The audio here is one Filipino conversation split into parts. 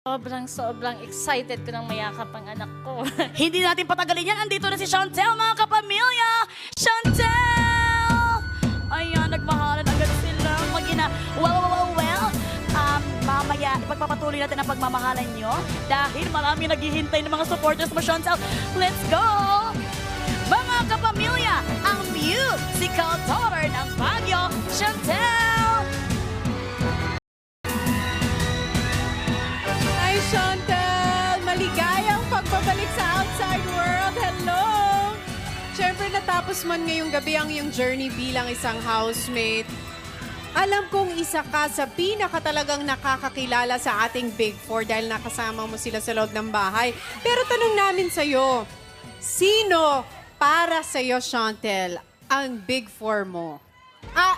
Sobrang excited ko nang mayakap ang anak ko. Hindi natin patagalin yan. Andito na si Chantel, mga kapamilya. Chantel! Ayan, nagmahalan agad sila. Well. Mamaya, ipagpapatuloy natin ang pagmamahalan nyo dahil marami naghihintay ng mga supporters mo, Chantel. Let's go! Mga kapamilya, ang musical daughter ng Baguio, Chantel! Hi, Chantel! Maligayang pagbabalik sa outside world. Hello! Siyempre, natapos man ngayong gabi ang iyong journey bilang isang housemate. Alam kong isa ka sa pinakatalagang nakakakilala sa ating Big Four dahil nakasama mo sila sa loob ng bahay. Pero tanong namin sa'yo, sino para sa'yo, Chantel, ang Big Four mo?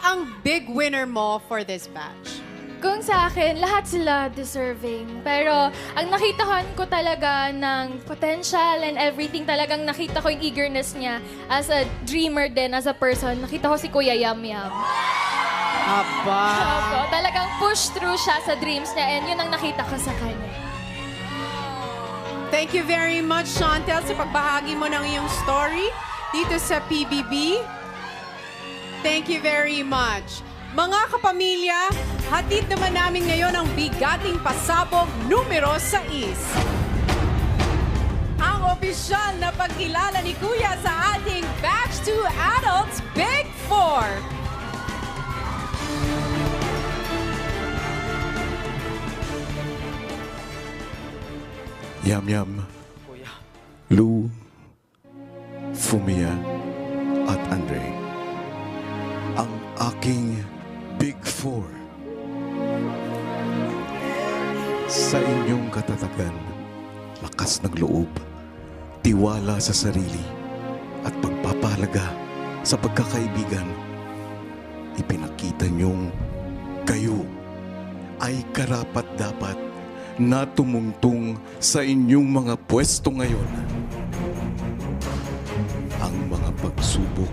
Ang big winner mo for this batch? Kung sa akin, lahat sila deserving. Pero ang nakitahan ko talaga ng potential and everything, talagang nakita ko yung eagerness niya as a dreamer din, as a person. Nakita ko si Kuya Yam Yam. Aba! Opo, talagang push through siya sa dreams niya and yun ang nakita ko sa kanya. Thank you very much, Chantel, sa pagbahagi mo ng iyong story dito sa PBB. Thank you very much. Mga kapamilya, hatid naman namin ngayon ang bigating pasabog numero 6. Ang opisyal na pagkilala ni Kuya sa ating Batch 2 Adults Big Four. Yam Yam, Lou, Fumia, at Andre. Ang aking Big Four. Sa inyong katatagan, lakas ng loob, tiwala sa sarili, at pagpapahalaga sa pagkakaibigan, ipinakita niyong kayo ay karapat-dapat na tumungtong sa inyong mga pwesto ngayon. Ang mga pagsubok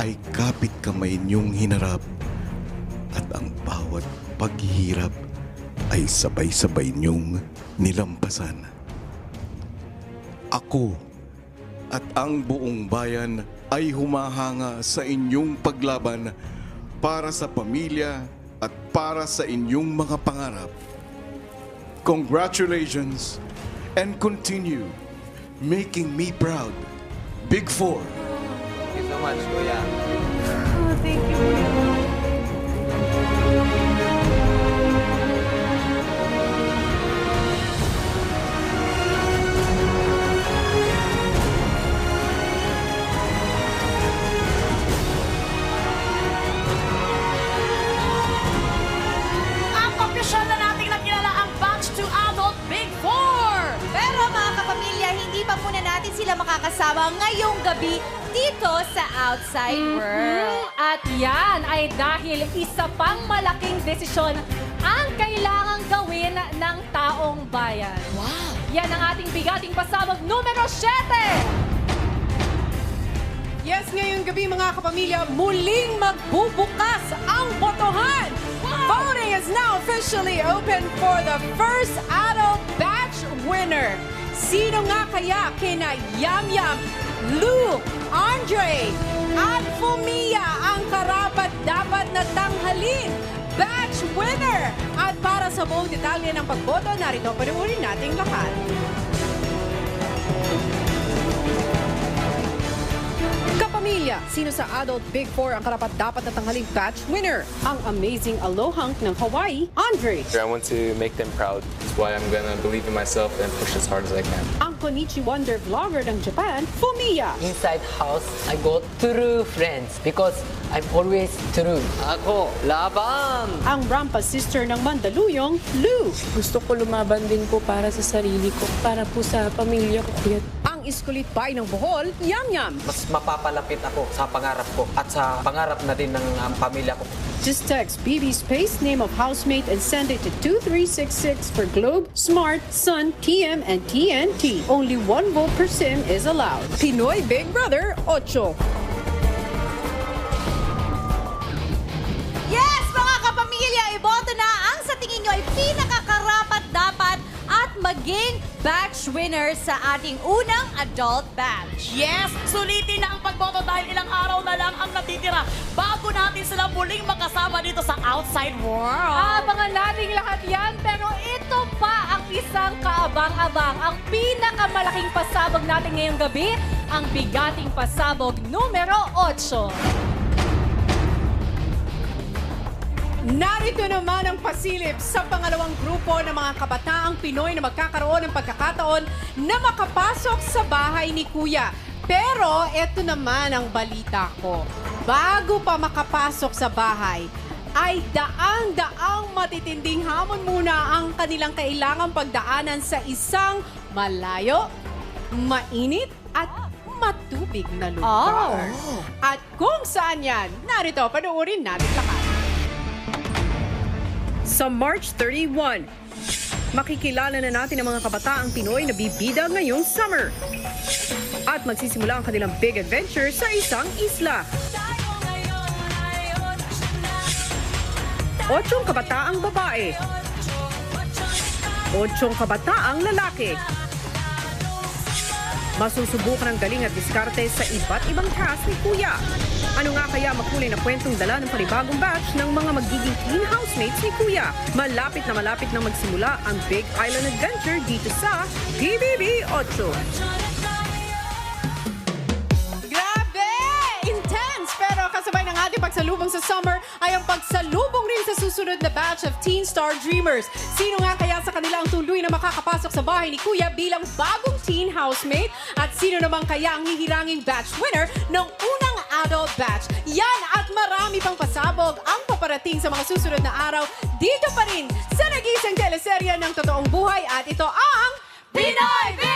ay kapit kamay niyong hinarap at ang bawat paghihirap ay sabay-sabay niyong nilampasan. Ako at ang buong bayan ay humahanga sa inyong paglaban para sa pamilya at para sa inyong mga pangarap. Congratulations and continue making me proud. Big Four. Thank you so much, Kuya. Oh, thank you. Ang opisyal na nating nakilala ang Batch 2 Adult Big Four! Pero mga kapamilya, hindi pa muna natin sila makakasama ngayong gabi dito sa Outside World. At yan ay dahil isa pang malaking desisyon ang kailangang gawin ng taong bayan. Wow! Yan ang ating bigating pasabog numero 7! Yes, ngayong gabi mga kapamilya, muling magbubukas ang botohan. Voting is now officially open for the first adult batch winner. Sino nga kaya kina Yam Yam, Lou, Andre, at Fumia ang karapat-dapat na tanghalin batch winner? At para sa buong detalye ng pagboto, narito panoorin nating lahat. Kapamilya, sino sa Adult Big Four ang karapat-dapat na tanghaling batch winner? Ang amazing alohang ng Hawaii, Andre. I want to make them proud. That's why I'm gonna believe in myself and push as hard as I can. Ang Konichi Wonder vlogger ng Japan, Fumia. Inside house, I got true friends because I'm always true. Ako, laban! Ang Rampa sister ng Mandaluyong, Lou. Gusto ko lumaban din po para sa sarili ko, para po sa pamilya ko, kuya. Ang Iskulit Bay ng Bohol, Yam Yam. Mas mapapalapit ako sa pangarap ko at sa pangarap na din ng pamilya ko. Just text BB space name of housemate and send it to 2366 for Globe, Smart, Sun, TM, and TNT. Only one vote per sim is allowed. Pinoy Big Brother 8. Yes, mga kapamilya, iboto na ang sa tingin nyo ay pinakakarapat dapat maging batch winner sa ating unang adult batch. Yes, sulitin na ang pagboto dahil ilang araw na lang ang natitira bago natin sila muling makasama dito sa outside world. Abangan natin lahat yan, pero ito pa ang isang kaabang-abang. Ang pinakamalaking pasabog natin ngayong gabi, ang bigating pasabog numero 8. Narito naman ang pasilip sa pangalawang grupo ng mga kabataang Pinoy na magkakaroon ng pagkakataon na makapasok sa bahay ni Kuya. Pero eto naman ang balita ko. Bago pa makapasok sa bahay, ay daang-daang matitinding hamon muna ang kanilang kailangang pagdaanan sa isang malayo, mainit at matubig na lugar. At kung saan yan, narito, panoorin natin lahat. Sa March 31, makikilala na natin ang mga kabataang Pinoy na bibida ngayong summer. At magsisimula ang kanilang big adventure sa isang isla. 8 kabataang babae. 8 kabataang lalaki. Masusubukan ang galing at diskarte sa iba't ibang task ni Kuya. Ano nga kaya makulay na kwentong dala ng panibagong batch ng mga magiging teen housemates ni Kuya? Malapit na magsimula ang Big Island Adventure dito sa PBB 8. Grabe! Intense! Pero kasabay ng ating pagsalubong sa summer ay ang pagsalubong rin sa susunod na batch of Teen Star Dreamers. Sino nga kaya sa kanila ang tuloy na makakapasok sa bahay ni Kuya bilang bagong teen housemate? At sino naman kaya ang hihiranging batch winner ng unang adult batch? Yan at marami pang pasabog ang paparating sa mga susunod na araw dito pa rin sa nag-iisang teleserye ng totoong buhay at ito ang Pinoy